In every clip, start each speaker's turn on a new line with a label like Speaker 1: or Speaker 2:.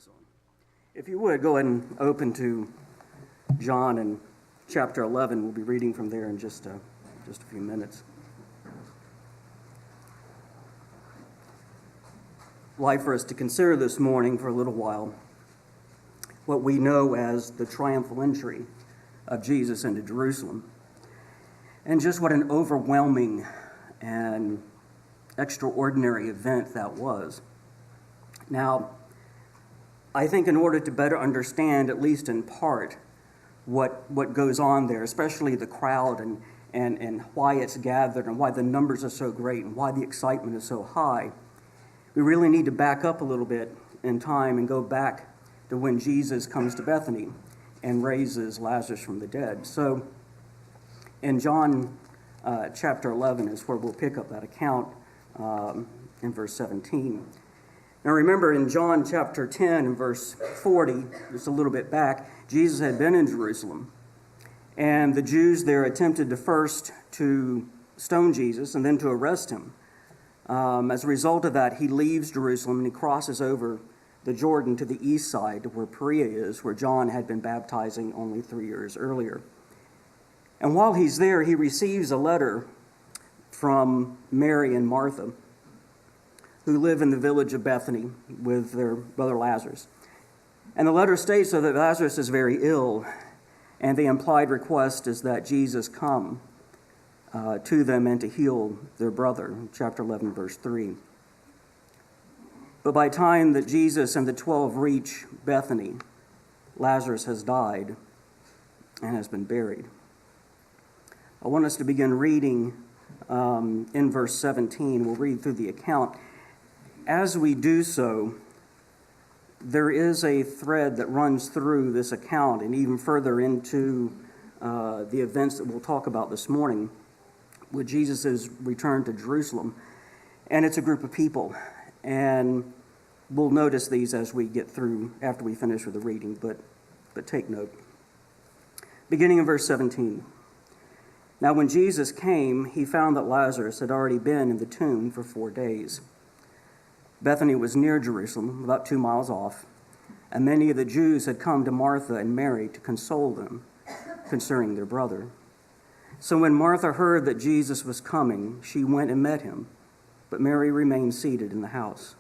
Speaker 1: this on. If you would, go ahead and open to John and chapter 11. We'll be reading from there in just a few minutes. I'd like for us to consider this morning for a little while what we know as the triumphal entry of Jesus into Jerusalem, and just what an overwhelming and extraordinary event that was. Now, I think in order to better understand, at least in part, what goes on there, especially the crowd and why it's gathered and why the numbers are so great and why the excitement is so high, we really need to back up a little bit in time and go back to when Jesus comes to Bethany and raises Lazarus from the dead. So in John chapter 11 is where we'll pick up that account in verse 17. Now remember, in John chapter 10 and verse 40, just a little bit back, Jesus had been in Jerusalem, and the Jews there attempted to first to stone Jesus and then to arrest him. As a result of that, he leaves Jerusalem and he crosses over the Jordan to the east side to where Perea is, where John had been baptizing only 3 years earlier. And while he's there, he receives a letter from Mary and Martha, who live in the village of Bethany with their brother Lazarus. And the letter states so that Lazarus is very ill, and the implied request is that Jesus come to them and to heal their brother, chapter 11, verse 3. But by the time that Jesus and the 12 reach Bethany, Lazarus has died and has been buried. I want us to begin reading in verse 17. We'll read through the account. As we do so, there is a thread that runs through this account and even further into the events that we'll talk about this morning with Jesus' return to Jerusalem. And it's a group of people. And we'll notice these as we get through, after we finish with the reading, but take note. Beginning in verse 17. Now when Jesus came, he found that Lazarus had already been in the tomb for 4 days. Bethany was near Jerusalem, about 2 miles off, and many of the Jews had come to Martha and Mary to console them concerning their brother. So when Martha heard that Jesus was coming, she went and met him, but Mary remained seated in the house.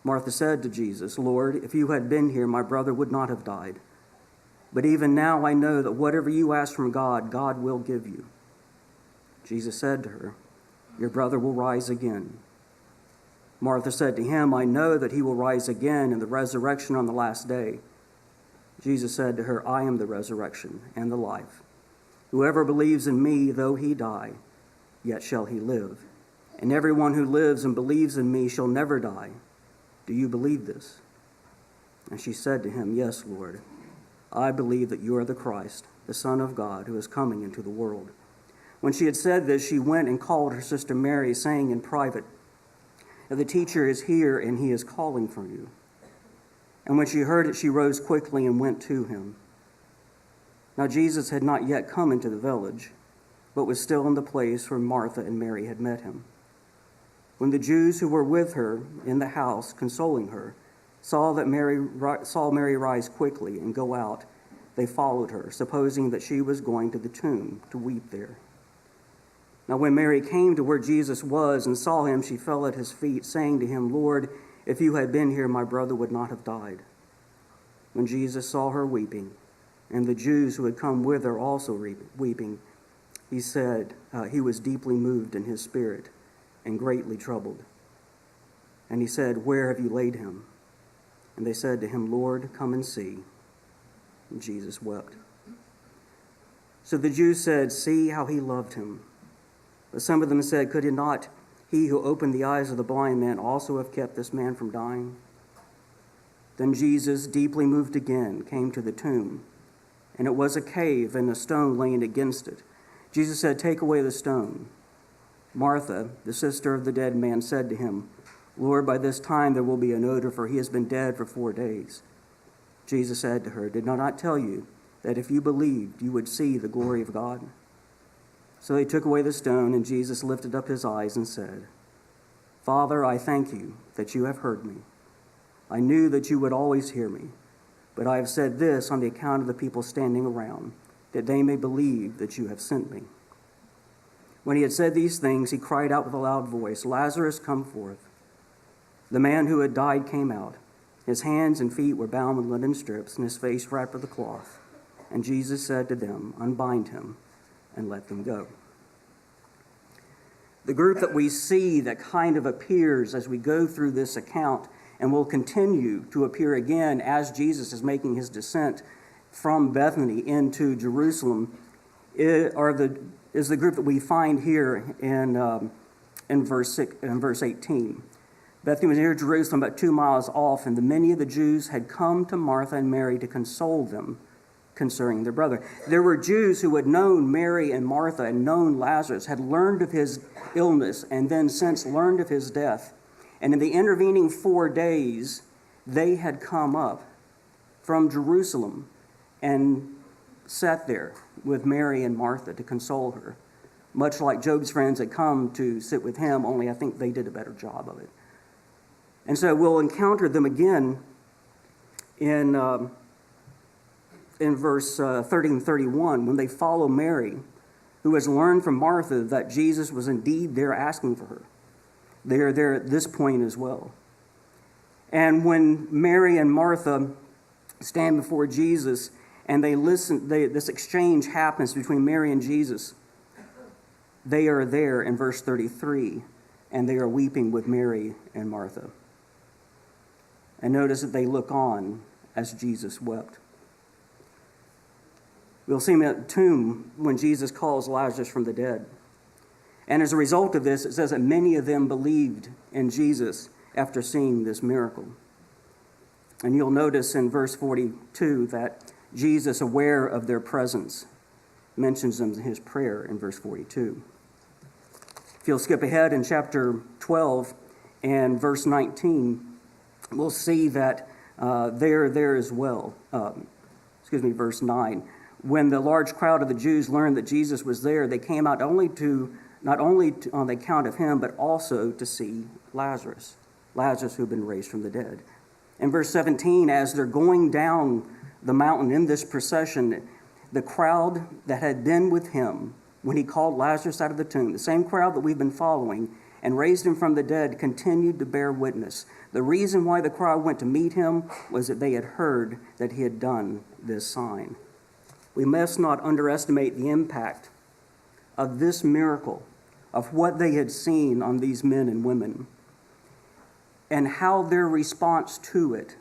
Speaker 1: Martha said to Jesus, "Lord, if you had been here, my brother would not have died. But even now I know that whatever you ask from God, God will give you." Jesus said to her, "Your brother will rise again." Martha said to him, "I know that he will rise again in the resurrection on the last day." Jesus said to her, "I am the resurrection and the life. Whoever believes in me, though he die, yet shall he live. And everyone who lives and believes in me shall never die. Do you believe this?" And she said to him, "Yes, Lord. I believe that you are the Christ, the Son of God, who is coming into the world." When she had said this, she went and called her sister Mary, saying in private, "The teacher is here, and he is calling for you." And when she heard it, she rose quickly and went to him. Now Jesus had not yet come into the village, but was still in the place where Martha and Mary had met him. When the Jews who were with her in the house, consoling her, saw Mary rise quickly and go out, they followed her, supposing that she was going to the tomb to weep there. Now when Mary came to where Jesus was and saw him, she fell at his feet, saying to him, "Lord, if you had been here, my brother would not have died." When Jesus saw her weeping, and the Jews who had come with her also weeping, he said he was deeply moved in his spirit and greatly troubled. And he said, "Where have you laid him?" And they said to him, "Lord, come and see." And Jesus wept. So the Jews said, "See how he loved him." But some of them said, "Could not he who opened the eyes of the blind man also have kept this man from dying?" Then Jesus, deeply moved again, came to the tomb. And it was a cave, and a stone laying against it. Jesus said, "Take away the stone." Martha, the sister of the dead man, said to him, "Lord, by this time there will be an odor, for he has been dead for 4 days." Jesus said to her, "Did I not tell you that if you believed, you would see the glory of God?" So they took away the stone, and Jesus lifted up his eyes and said, "Father, I thank you that you have heard me. I knew that you would always hear me, but I have said this on the account of the people standing around, that they may believe that you have sent me." When he had said these things, he cried out with a loud voice, "Lazarus, come forth." The man who had died came out. His hands and feet were bound with linen strips, and his face wrapped with a cloth. And Jesus said to them, "Unbind him and let them go." The group that we see that kind of appears as we go through this account and will continue to appear again as Jesus is making his descent from Bethany into Jerusalem is the group that we find here in verse 18. Bethany was near Jerusalem, about 2 miles off, and many of the Jews had come to Martha and Mary to console them concerning their brother. There were Jews who had known Mary and Martha and known Lazarus, had learned of his illness, and then since learned of his death. And in the intervening 4 days, they had come up from Jerusalem and sat there with Mary and Martha to console her, much like Job's friends had come to sit with him, only I think they did a better job of it. And so we'll encounter them again in verse 30 and 31, when they follow Mary, who has learned from Martha that Jesus was indeed there asking for her. They are there at this point as well. And when Mary and Martha stand before Jesus and they listen, this exchange happens between Mary and Jesus. They are there in verse 33, and they are weeping with Mary and Martha. And notice that they look on as Jesus wept. We'll see him at the tomb when Jesus calls Lazarus from the dead. And as a result of this, it says that many of them believed in Jesus after seeing this miracle. And you'll notice in verse 42 that Jesus, aware of their presence, mentions them in his prayer in verse 42. If you'll skip ahead in chapter 12 and verse 19, we'll see that they are there as well. Verse 9. When the large crowd of the Jews learned that Jesus was there, they came out not only on the account of him, but also to see Lazarus who had been raised from the dead. In verse 17, as they're going down the mountain in this procession, the crowd that had been with him when he called Lazarus out of the tomb, the same crowd that we've been following and raised him from the dead, continued to bear witness. The reason why the crowd went to meet him was that they had heard that he had done this sign. We must not underestimate the impact of this miracle, of what they had seen on these men and women, and how their response to it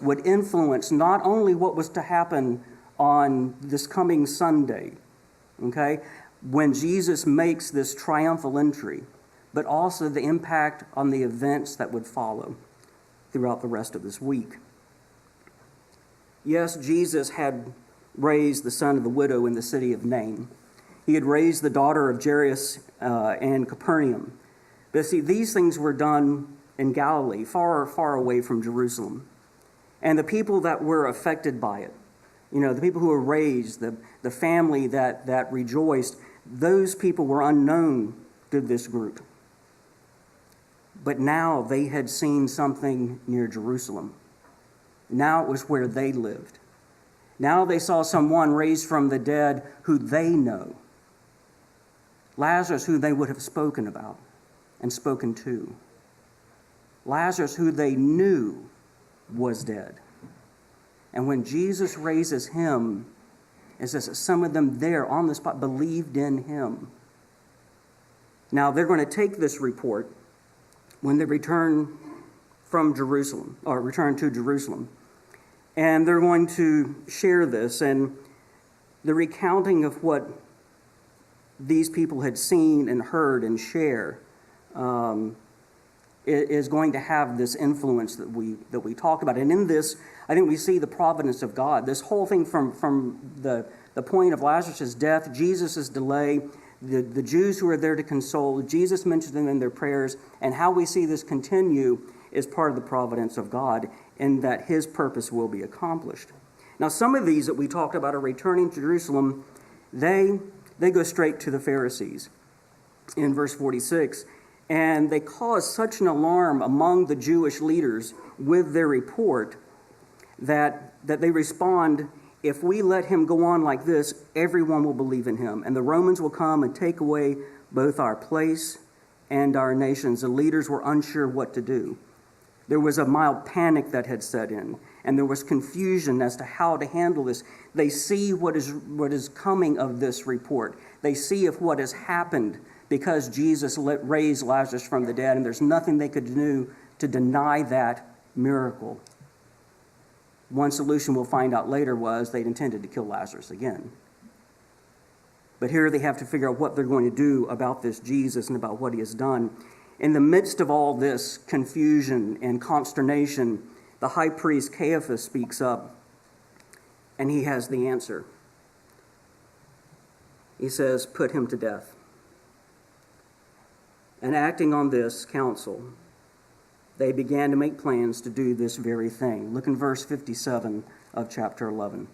Speaker 1: would influence not only what was to happen on this coming Sunday, okay, when Jesus makes this triumphal entry, but also the impact on the events that would follow throughout the rest of this week. Yes, Jesus had raised the son of the widow in the city of Nain. He had raised the daughter of Jairus and Capernaum. But see, these things were done in Galilee, far, far away from Jerusalem. And the people that were affected by it, the people who were raised, the family that rejoiced, those people were unknown to this group. But now they had seen something near Jerusalem. Now it was where they lived. Now they saw someone raised from the dead who they know. Lazarus, who they would have spoken about and spoken to. Lazarus, who they knew was dead. And when Jesus raises him, it says that some of them there on the spot believed in him. Now they're going to take this report when they return from Jerusalem, or return to Jerusalem. And they're going to share this, and the recounting of what these people had seen and heard and share is going to have this influence that we talked about. And in this, I think we see the providence of God. This whole thing from the point of Lazarus' death, Jesus' delay, the Jews who are there to console, Jesus mentions them in their prayers, and how we see this continue is part of the providence of God, in that his purpose will be accomplished. Now, some of these that we talked about are returning to Jerusalem. They go straight to the Pharisees. In verse 46, And they caused such an alarm among the Jewish leaders with their report that they respond, if we let him go on like this, everyone will believe in him, and the Romans will come and take away both our place and our nations. The leaders were unsure what to do. There was a mild panic that had set in, and there was confusion as to how to handle this. They see what is coming of this report. They see of what has happened because Jesus raised Lazarus from the dead, and there's nothing they could do to deny that miracle. One solution we'll find out later was they'd intended to kill Lazarus again. But here they have to figure out what they're going to do about this Jesus and about what he has done. In the midst of all this confusion and consternation, the high priest Caiaphas speaks up, and he has the answer. He says, put him to death. And acting on this counsel, they began to make plans to do this very thing. Look in verse 57 of chapter 11.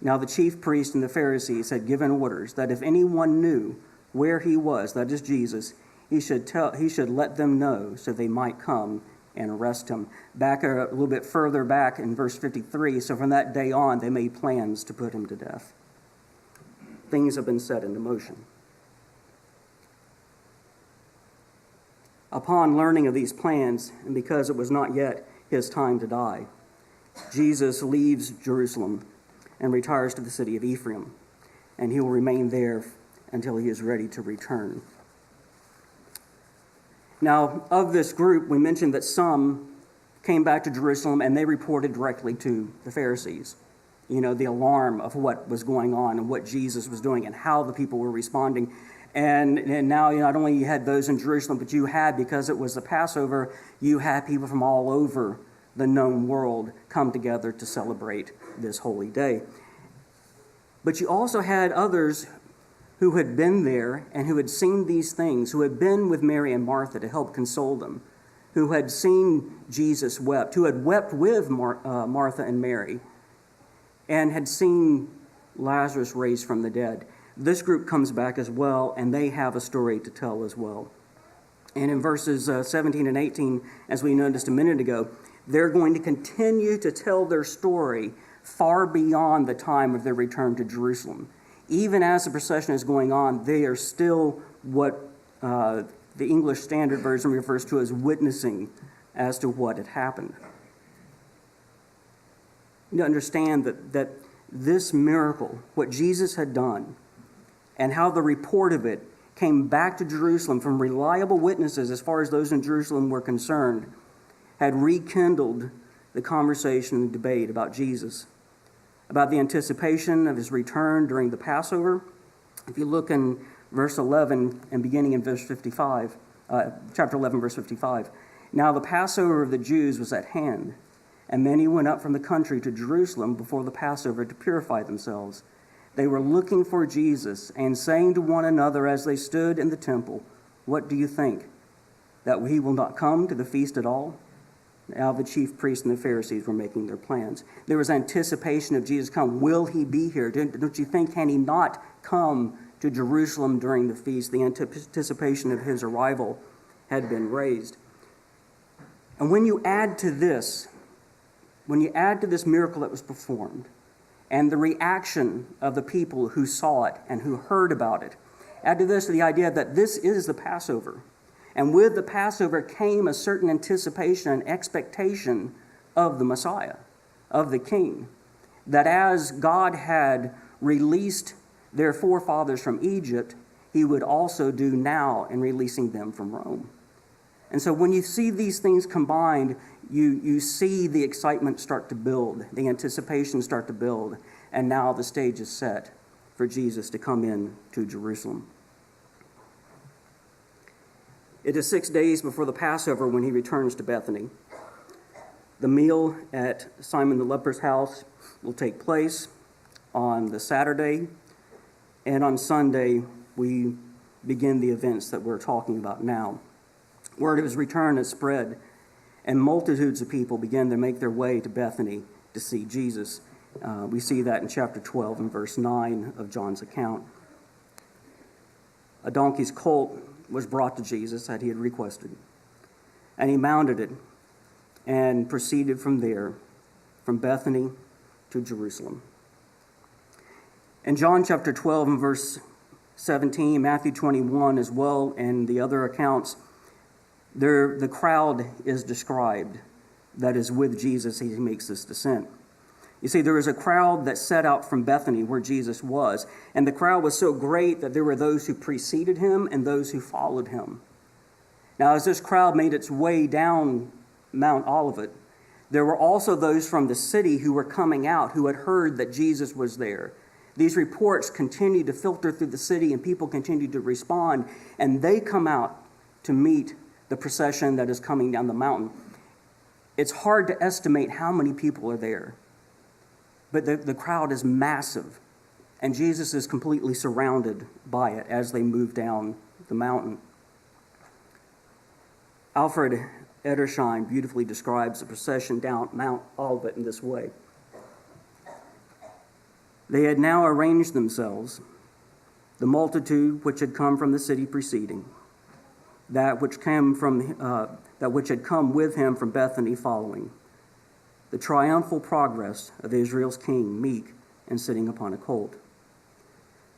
Speaker 1: Now the chief priests and the Pharisees had given orders that if anyone knew where he was, that is Jesus, he should let them know so they might come and arrest him. Back a little bit further back in verse 53, so from that day on they made plans to put him to death. Things have been set into motion. Upon learning of these plans, and because it was not yet his time to die, Jesus leaves Jerusalem and retires to the city of Ephraim, and he will remain there until he is ready to return. Now, of this group, we mentioned that some came back to Jerusalem and they reported directly to the Pharisees. You know, the alarm of what was going on and what Jesus was doing and how the people were responding. And now not only you had those in Jerusalem, but you had, because it was the Passover, you had people from all over the known world come together to celebrate this holy day. But you also had others who had been there and who had seen these things, who had been with Mary and Martha to help console them, who had seen Jesus wept, who had wept with Martha and Mary, and had seen Lazarus raised from the dead. This group comes back as well, and they have a story to tell as well. And in verses 17 and 18, as we noticed a minute ago, they're going to continue to tell their story far beyond the time of their return to Jerusalem. Even as the procession is going on, they are still what the English Standard Version refers to as witnessing as to what had happened. You understand that this miracle, what Jesus had done, and how the report of it came back to Jerusalem from reliable witnesses, as far as those in Jerusalem were concerned, had rekindled the conversation and debate about Jesus, about the anticipation of his return during the Passover. If you look in verse 11 and beginning in verse 55, chapter 11, verse 55, now the Passover of the Jews was at hand, and many went up from the country to Jerusalem before the Passover to purify themselves. They were looking for Jesus and saying to one another as they stood in the temple, what do you think? That he will not come to the feast at all? Now the chief priests and the Pharisees were making their plans. There was anticipation of Jesus come. Will he be here? Don't you think, can he not come to Jerusalem during the feast? The anticipation of his arrival had been raised. And when you add to this miracle that was performed, and the reaction of the people who saw it and who heard about it, add to this the idea that this is the Passover. And with the Passover came a certain anticipation and expectation of the Messiah, of the King. That as God had released their forefathers from Egypt, he would also do now in releasing them from Rome. And so when you see these things combined, you see the excitement start to build, the anticipation start to build, and now the stage is set for Jesus to come in to Jerusalem. It is 6 days before the Passover when he returns to Bethany. The meal at Simon the leper's house will take place on the Saturday, and on Sunday we begin the events that we're talking about now. Word of his return has spread, and multitudes of people began to make their way to Bethany to see Jesus. We see that in chapter 12 and verse 9 of John's account. a donkey's colt was brought to Jesus that he had requested. And he mounted it and proceeded from there, from Bethany to Jerusalem. In John chapter 12 and verse 17, Matthew 21 as well, and the other accounts, the crowd is described that is with Jesus as he makes this descent. You see, there was a crowd that set out from Bethany where Jesus was, and the crowd was so great that there were those who preceded him and those who followed him. Now, as this crowd made its way down Mount Olivet, there were also those from the city who were coming out who had heard that Jesus was there. These reports continued to filter through the city, and people continued to respond, and they come out to meet the procession that is coming down the mountain. It's hard to estimate how many people are there, but the crowd is massive, and Jesus is completely surrounded by it as they move down the mountain. Alfred Edersheim beautifully describes the procession down Mount Olivet in this way. They had now arranged themselves, the multitude which had come from the city preceding, that which had come with him from Bethany following, the triumphal progress of Israel's king, meek and sitting upon a colt.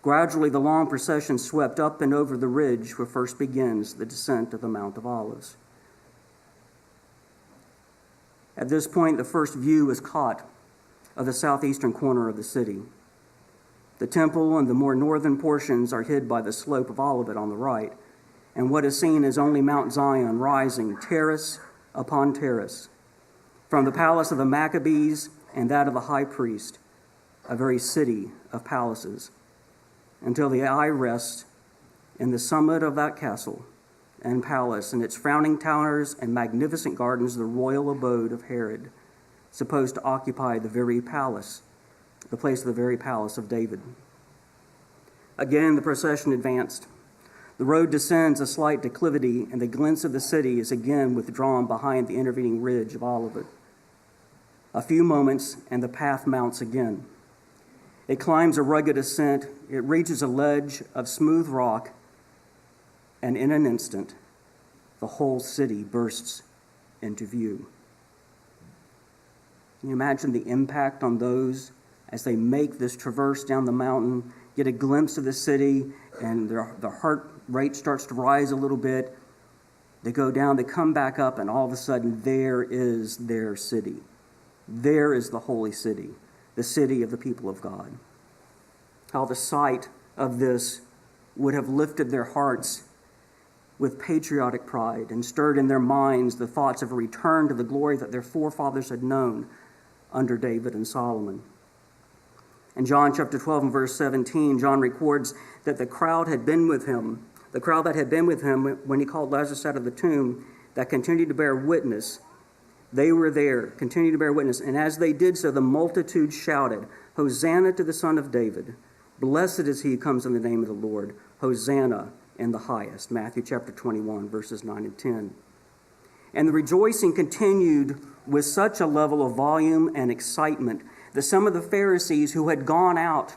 Speaker 1: Gradually, the long procession swept up and over the ridge where first begins the descent of the Mount of Olives. At this point, the first view is caught of the southeastern corner of the city. The temple and the more northern portions are hid by the slope of Olivet on the right, and what is seen is only Mount Zion rising terrace upon terrace. From the palace of the Maccabees and that of the high priest, a very city of palaces, until the eye rests in the summit of that castle and palace, and its frowning towers and magnificent gardens, the royal abode of Herod, supposed to occupy the very palace, the place of the very palace of David. Again, the procession advanced. The road descends a slight declivity, and the glimpse of the city is again withdrawn behind the intervening ridge of Olivet. A few moments, and the path mounts again. It climbs a rugged ascent. It reaches a ledge of smooth rock, and in an instant, the whole city bursts into view. Can you imagine the impact on those as they make this traverse down the mountain, get a glimpse of the city, and their heart rate starts to rise a little bit? They go down, they come back up, and all of a sudden, there is their city. There is the holy city, the city of the people of God. How the sight of this would have lifted their hearts with patriotic pride and stirred in their minds the thoughts of a return to the glory that their forefathers had known under David and Solomon. In John chapter 12 and verse 17, John records that the crowd that had been with him when he called Lazarus out of the tomb, that continued to bear witness. They were there, continued to bear witness. And as they did so, the multitude shouted, "Hosanna to the Son of David. Blessed is he who comes in the name of the Lord. Hosanna in the highest." Matthew chapter 21, verses 9 and 10. And the rejoicing continued with such a level of volume and excitement that some of the Pharisees who had gone out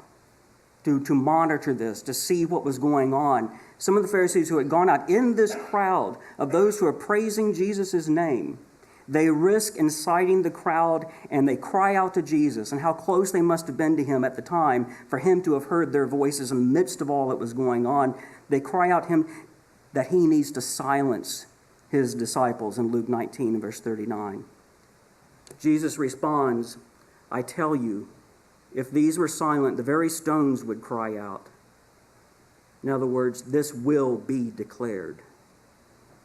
Speaker 1: to monitor this, to see what was going on, some of the Pharisees who had gone out in this crowd of those who are praising Jesus' name, they risk inciting the crowd, and they cry out to Jesus, and how close they must have been to him at the time for him to have heard their voices in the midst of all that was going on. They cry out to him that he needs to silence his disciples in Luke 19 and verse 39. Jesus responds, "I tell you, if these were silent, the very stones would cry out." In other words, this will be declared.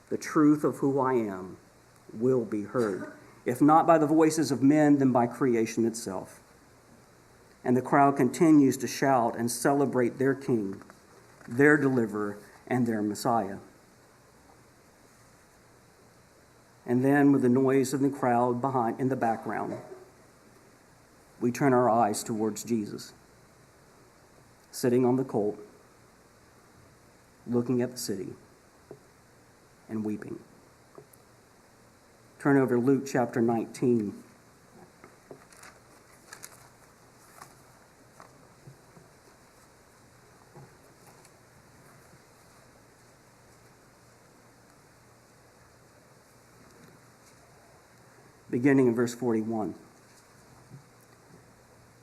Speaker 1: The truth of who I am will be heard, if not by the voices of men, then by creation itself. And the crowd continues to shout and celebrate their King, their deliverer, and their Messiah. And then, with the noise of the crowd behind in the background, we turn our eyes towards Jesus, sitting on the colt, looking at the city, and weeping. Turn over to Luke chapter 19. beginning in verse 41.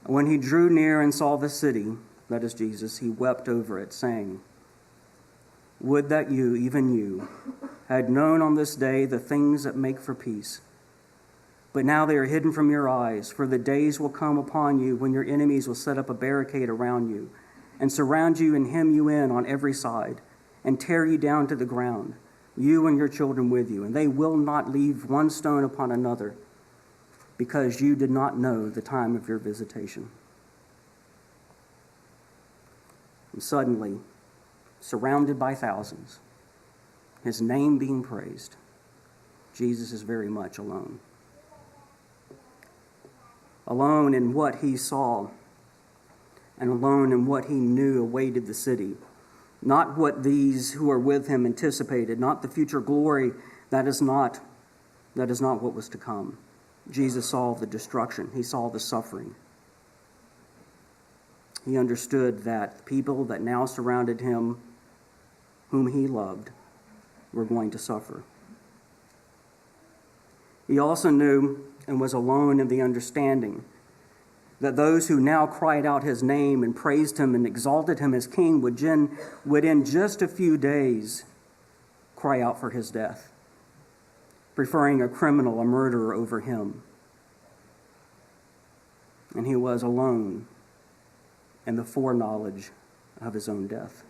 Speaker 1: When he drew near and saw the city, that is Jesus, he wept over it, saying, "Would that you, even you, had known on this day the things that make for peace. But now they are hidden from your eyes, for the days will come upon you when your enemies will set up a barricade around you and surround you and hem you in on every side and tear you down to the ground, you and your children with you, and they will not leave one stone upon another, because you did not know the time of your visitation." And suddenly, surrounded by thousands, his name being praised, Jesus is very much alone. Alone in what he saw, and alone in what he knew awaited the city. Not what these who are with him anticipated, not the future glory. That is not what was to come. Jesus saw the destruction. He saw the suffering. He understood that the people that now surrounded him, whom he loved, were going to suffer. He also knew and was alone in the understanding that those who now cried out his name and praised him and exalted him as king would in just a few days cry out for his death, preferring a criminal, a murderer over him. And he was alone in the foreknowledge of his own death.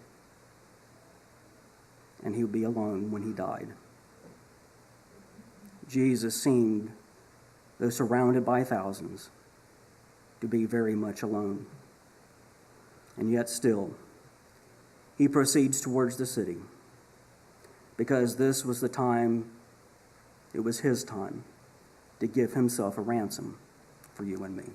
Speaker 1: And he would be alone when he died. Jesus seemed, though surrounded by thousands, to be very much alone. And yet still, he proceeds towards the city, because this was the time, it was his time, to give himself a ransom for you and me.